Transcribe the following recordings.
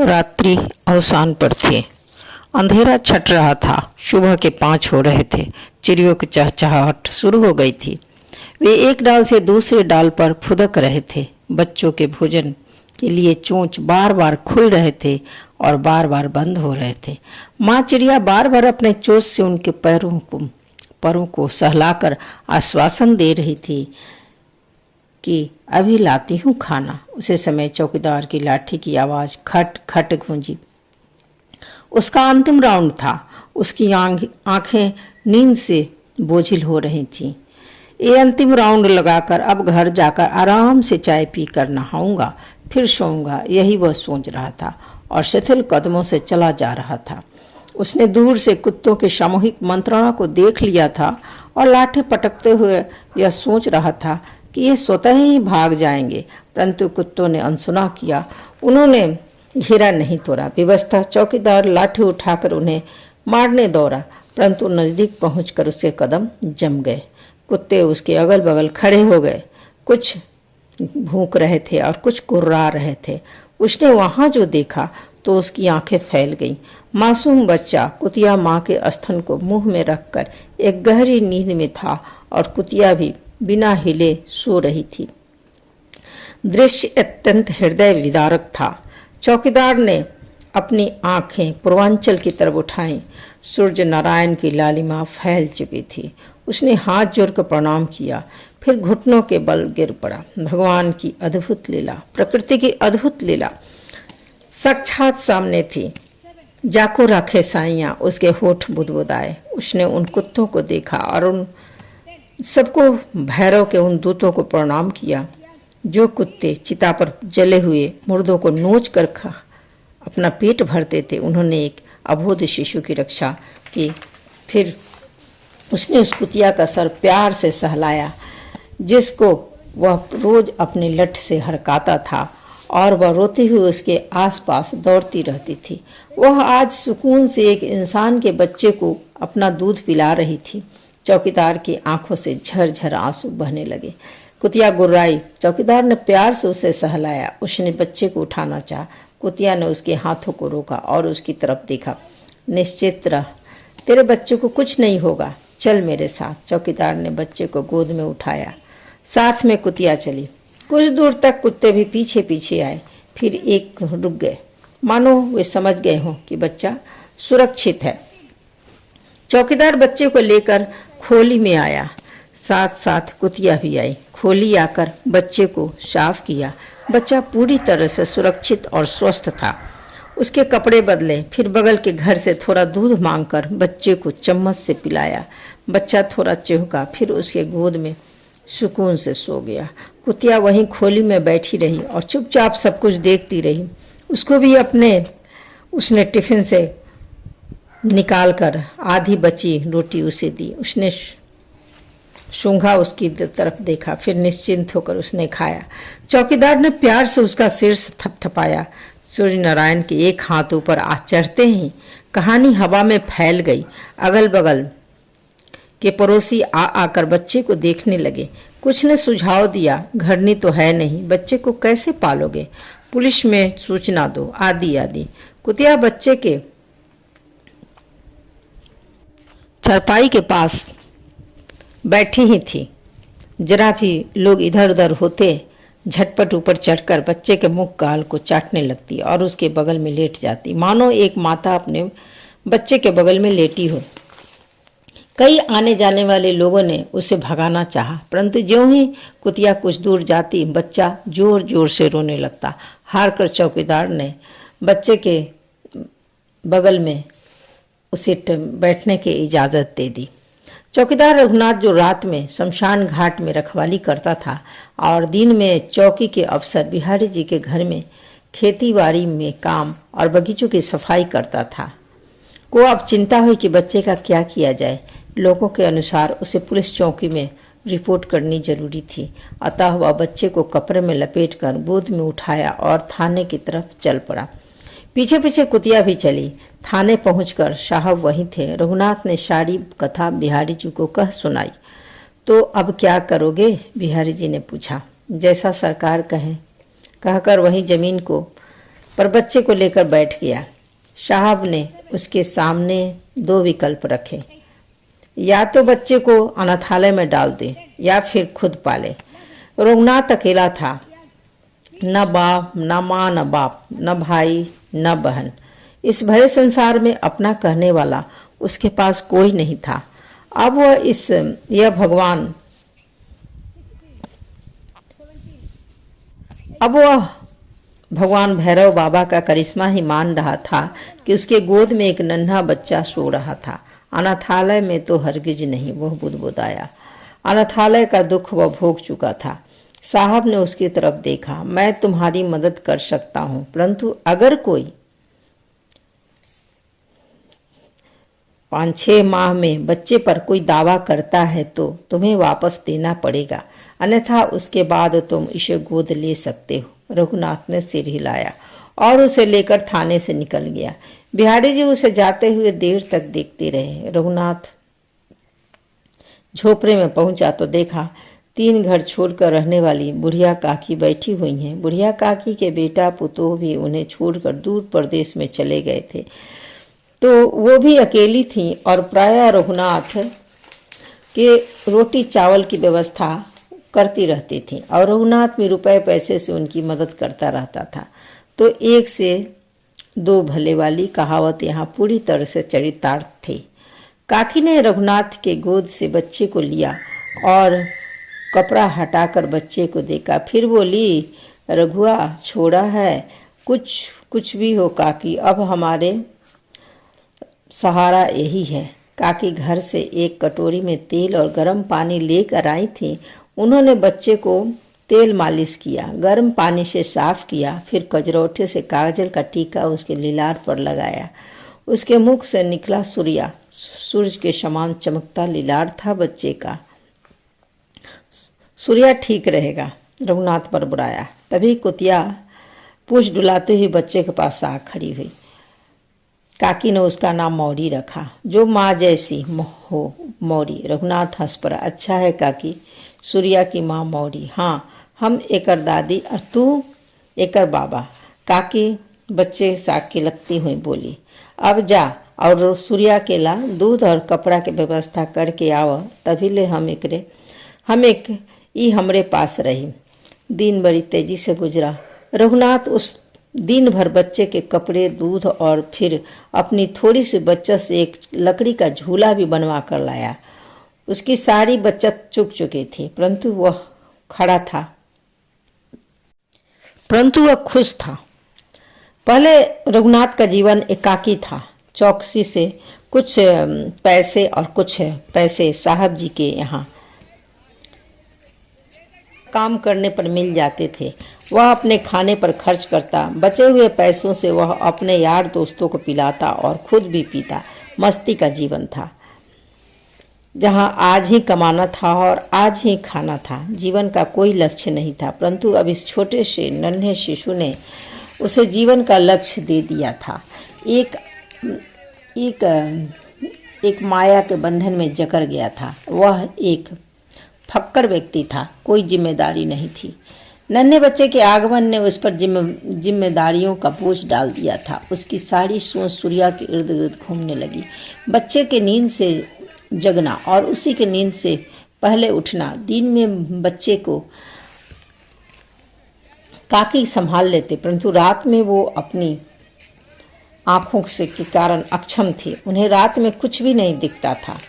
रात्रि अवसान पर थी। अंधेरा छट रहा था। सुबह के 5 हो रहे थे। चिड़ियों की चहचहाहट शुरू हो गई थी। वे एक डाल से दूसरे डाल पर फुदक रहे थे। बच्चों के भोजन के लिए चोंच बार बार खुल रहे थे और बार बार बंद हो रहे थे। माँ चिड़िया बार बार अपने चोंच से उनके परों को सहलाकर आश्वासन दे रही थी कि अभी लाती हूँ खाना। उसी समय चौकीदार की लाठी की आवाज़ खट खट गूंजी। उसका अंतिम राउंड था। उसकी आंखें नींद से बोझिल हो रही थीं। ये अंतिम राउंड लगाकर अब घर जाकर आराम से चाय पी कर नहाऊंगा, फिर सोऊंगा, यही वह सोच रहा था और शिथिल कदमों से चला जा रहा था। उसने दूर से कुत्तों के सामूहिक मंत्रणा को देख लिया था और लाठी पटकते हुए यह सोच रहा था कि ये स्वतः ही भाग जाएंगे, परंतु कुत्तों ने अनसुना किया। उन्होंने घेरा नहीं तोड़ा। विवशतः चौकीदार लाठी उठाकर उन्हें मारने दौड़ा, परंतु नजदीक पहुंचकर उसके कदम जम गए। कुत्ते उसके अगल बगल खड़े हो गए। कुछ भूख रहे थे और कुछ कुर्रा रहे थे। उसने वहां जो देखा तो उसकी आंखें फैल गईं। मासूम बच्चा कुतिया माँ के स्तन को मुंह में रखकर एक गहरी नींद में था और कुतिया भी बिना हिले सो रही थी। दृश्य अत्यंत हृदय विदारक था। चौकीदार ने अपनी आंखें पूर्वांचल की तरफ उठाईं। सूर्य नारायण की लालिमा फैल चुकी थी। उसने हाथ जोड़कर प्रणाम किया, फिर घुटनों के बल गिर पड़ा। भगवान की अद्भुत लीला, प्रकृति की अद्भुत लीला साक्षात सामने थी। जाको राखे साइयाँ, उसके होठ बुदबुदाए। उसने उन कुत्तों को देखा और उन सबको, भैरव के उन दूतों को प्रणाम किया। जो कुत्ते चिता पर जले हुए मुर्दों को नोच कर अपना पेट भरते थे, उन्होंने एक अबोध शिशु की रक्षा की। फिर उसने उस कुतिया का सर प्यार से सहलाया, जिसको वह रोज अपने लठ से हरकाता था, और वह रोती हुई उसके आसपास दौड़ती रहती थी। वह आज सुकून से एक इंसान के बच्चे को अपना दूध पिला रही थी। चौकीदार की आंखों से झरझर आंसू बहने लगे। कुतिया गुर्राई। चौकीदार ने प्यार से उसे सहलाया। उसने बच्चे को उठाना चाहा। कुतिया ने उसके हाथों को रोका और उसकी तरफ देखा। निश्चित रह, तेरे बच्चे को कुछ नहीं होगा, चल मेरे साथ। चौकीदार ने बच्चे को गोद में उठाया। साथ में कुतिया चली। कुछ दूर तक कुत्ते भी पीछे पीछे आए, फिर एक रुक गए, मानो वे समझ गए हों कि बच्चा सुरक्षित है। चौकीदार बच्चे को लेकर खोली में आया। साथ साथ कुतिया भी आई। खोली आकर बच्चे को साफ किया। बच्चा पूरी तरह से सुरक्षित और स्वस्थ था। उसके कपड़े बदले, फिर बगल के घर से थोड़ा दूध मांगकर बच्चे को चम्मच से पिलाया। बच्चा थोड़ा चिहुका, फिर उसके गोद में सुकून से सो गया। कुतिया वहीं खोली में बैठी रही और चुपचाप सब कुछ देखती रही। उसको भी उसने टिफिन से निकालकर आधी बची रोटी उसे दी। उसने सूंघा, उसकी तरफ देखा, फिर निश्चिंत होकर उसने खाया। चौकीदार ने प्यार से उसका सिर थपथपाया। सूर्य नारायण के एक हाथ ऊपर आ चढ़ते ही कहानी हवा में फैल गई। अगल बगल के पड़ोसी आकर बच्चे को देखने लगे। कुछ ने सुझाव दिया, घरनी तो है नहीं, बच्चे को कैसे पालोगे, पुलिस में सूचना दो, आदि आदि। कुतिया बच्चे के चारपाई के पास बैठी ही थी। जरा भी लोग इधर उधर होते, झटपट ऊपर चढ़कर बच्चे के मुख गाल को चाटने लगती और उसके बगल में लेट जाती, मानो एक माता अपने बच्चे के बगल में लेटी हो। कई आने जाने वाले लोगों ने उसे भगाना चाहा, परंतु ज्यों ही कुतिया कुछ दूर जाती, बच्चा जोर जोर से रोने लगता। हार कर चौकीदार ने बच्चे के बगल में उसे बैठने की इजाज़त दे दी। चौकीदार रघुनाथ, जो रात में शमशान घाट में रखवाली करता था और दिन में चौकी के अफसर बिहारी जी के घर में खेती बाड़ी में काम और बगीचों की सफाई करता था, को अब चिंता हुई कि बच्चे का क्या किया जाए। लोगों के अनुसार उसे पुलिस चौकी में रिपोर्ट करनी जरूरी थी। अतः वह बच्चे को कपड़े में लपेटकर गोद में उठाया और थाने की तरफ चल पड़ा। पीछे पीछे कुतिया भी चली। थाने पहुंचकर साहब वहीं थे। रघुनाथ ने सारी कथा बिहारी जी को कह सुनाई। तो अब क्या करोगे, बिहारी जी ने पूछा। जैसा सरकार कहे, कहकर वहीं जमीन को पर बच्चे को लेकर बैठ गया। साहब ने उसके सामने दो विकल्प रखे, या तो बच्चे को अनाथालय में डाल दे या फिर खुद पाले। रघुनाथ अकेला था, न बाप, न माँ, न बाप, न भाई, न बहन। इस भरे संसार में अपना कहने वाला उसके पास कोई नहीं था। अब वह भगवान भैरव बाबा का करिश्मा ही मान रहा था कि उसके गोद में एक नन्हा बच्चा सो रहा था। अनाथालय में तो हरगिज नहीं, वह बुदबुदाया। अनाथालय का दुख वह भोग चुका था। साहब ने उसकी तरफ देखा। मैं तुम्हारी मदद कर सकता हूं, परंतु अगर कोई 5-6 माह में बच्चे पर कोई दावा करता है तो तुम्हें वापस देना पड़ेगा, अन्यथा उसके बाद तुम इसे गोद ले सकते हो। रघुनाथ ने सिर हिलाया और उसे लेकर थाने से निकल गया। बिहारी जी उसे जाते हुए देर तक देखते रहे। रघुनाथ झोपड़े में पहुंचा तो देखा 3 घर छोड़कर रहने वाली बुढ़िया काकी बैठी हुई हैं। बुढ़िया काकी के बेटा पुतोह भी उन्हें छोड़कर दूर प्रदेश में चले गए थे, तो वो भी अकेली थी और प्रायः रघुनाथ के रोटी चावल की व्यवस्था करती रहती थी और रघुनाथ में रुपए पैसे से उनकी मदद करता रहता था। तो 1 से 2 भले वाली कहावत यहाँ पूरी तरह से चरितार्थ थी। काकी ने रघुनाथ के गोद से बच्चे को लिया और कपड़ा हटाकर बच्चे को देखा, फिर बोली, रघुआ छोड़ा है, कुछ भी हो काकी, अब हमारे सहारा यही है। काकी घर से एक कटोरी में तेल और गर्म पानी लेकर आई थी। उन्होंने बच्चे को तेल मालिश किया, गर्म पानी से साफ किया, फिर कजरौटे से काजल का टीका उसके लीलार पर लगाया। उसके मुख से निकला सूरज के समान चमकता लीलार था बच्चे का। सूर्या ठीक रहेगा, रघुनाथ बड़बड़ाया। तभी कुतिया पूछ डुलाते हुए बच्चे के पास आ खड़ी हुई। काकी ने उसका नाम मौरी रखा, जो माँ जैसी हो, मौरी। रघुनाथ हंस पड़ा। अच्छा है काकी, सूर्या की माँ मौरी। हाँ, हम एकर दादी और तू एकर बाबा। काकी बच्चे साग की लगती हुई बोली। अब जा और सूर्या के ला दूध और कपड़ा की व्यवस्था करके आव, तभी ले हम एक ई हमरे पास रही। दिन बड़ी तेजी से गुजरा। रघुनाथ उस दिन भर बच्चे के कपड़े, दूध और फिर अपनी थोड़ी सी बचत से एक लकड़ी का झूला भी बनवा कर लाया। उसकी सारी बचत चुक चुकी थी, परंतु वह खुश था। पहले रघुनाथ का जीवन एकाकी था। चौकसी से कुछ पैसे साहब जी के यहाँ काम करने पर मिल जाते थे। वह अपने खाने पर खर्च करता, बचे हुए पैसों से वह अपने यार दोस्तों को पिलाता और खुद भी पीता। मस्ती का जीवन था, जहाँ आज ही कमाना था और आज ही खाना था। जीवन का कोई लक्ष्य नहीं था, परंतु अब इस छोटे से नन्हे शिशु ने उसे जीवन का लक्ष्य दे दिया था। एक माया के बंधन में जकड़ गया था। वह एक फक्कर व्यक्ति था, कोई जिम्मेदारी नहीं थी। नन्हे बच्चे के आगमन ने उस पर जिम्मेदारियों का बोझ डाल दिया था। उसकी सारी सोच सूर्या के इर्द गिर्द घूमने लगी। बच्चे के नींद से जगना और उसी के नींद से पहले उठना। दिन में बच्चे को काकी संभाल लेते, परंतु रात में वो अपनी आंखों से के कारण अक्षम थे। उन्हें रात में कुछ भी नहीं दिखता था।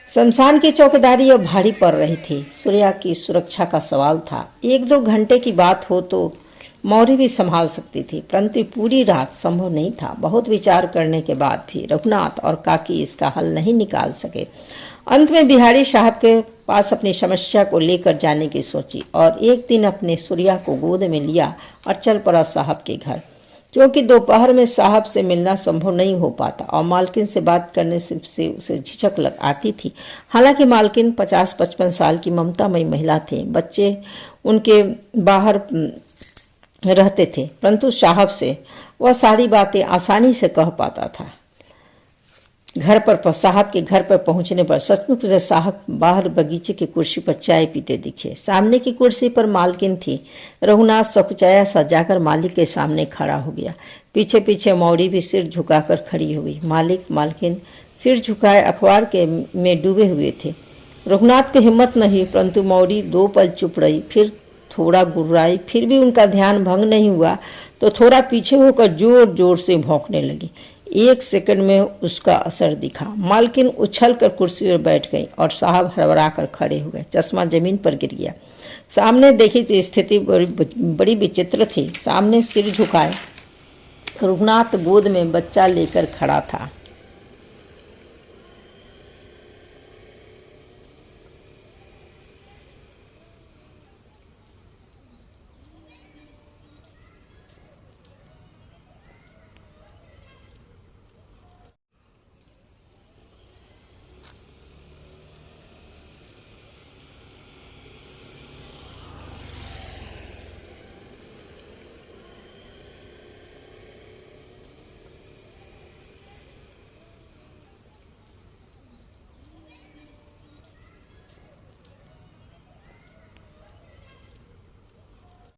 शमशान की चौकीदारी अब भारी पड़ रही थी। सूर्या की सुरक्षा का सवाल था। 1-2 घंटे की बात हो तो मौरी भी संभाल सकती थी, परंतु पूरी रात संभव नहीं था। बहुत विचार करने के बाद भी रघुनाथ और काकी इसका हल नहीं निकाल सके। अंत में बिहारी साहब के पास अपनी समस्या को लेकर जाने की सोची और एक दिन अपने सूर्या को गोद में लिया और चल पड़ा साहब के घर। क्योंकि दोपहर में साहब से मिलना संभव नहीं हो पाता और मालकिन से बात करने से उसे झिझक आती थी। हालांकि मालकिन 50-55 साल की ममतामयी महिला थी। बच्चे उनके बाहर रहते थे, परंतु साहब से वह सारी बातें आसानी से कह पाता था। साहब के घर पर पहुंचने पर सचमुच से साहब बाहर बगीचे की कुर्सी पर चाय पीते दिखे। सामने की कुर्सी पर मालकिन थी। रघुनाथ सकुचाया सा जाकर मालिक के सामने खड़ा हो गया। पीछे पीछे मौड़ी भी सिर झुकाकर खड़ी हुई। मालिक मालकिन सिर झुकाए अखबार के में डूबे हुए थे। रघुनाथ की हिम्मत नहीं, परंतु मौड़ी 2 पल चुप रही, फिर थोड़ा गुर्राई। फिर भी उनका ध्यान भंग नहीं हुआ तो थोड़ा पीछे होकर जोर जोर से भौंकने लगी। 1 सेकंड में उसका असर दिखा। मालकिन उछल कर कुर्सी पर बैठ गई और साहब हड़बड़ा कर खड़े हो गए। चश्मा जमीन पर गिर गया। सामने देखी थी स्थिति बड़ी विचित्र थी। सामने सिर झुकाए रघुनाथ गोद में बच्चा लेकर खड़ा था।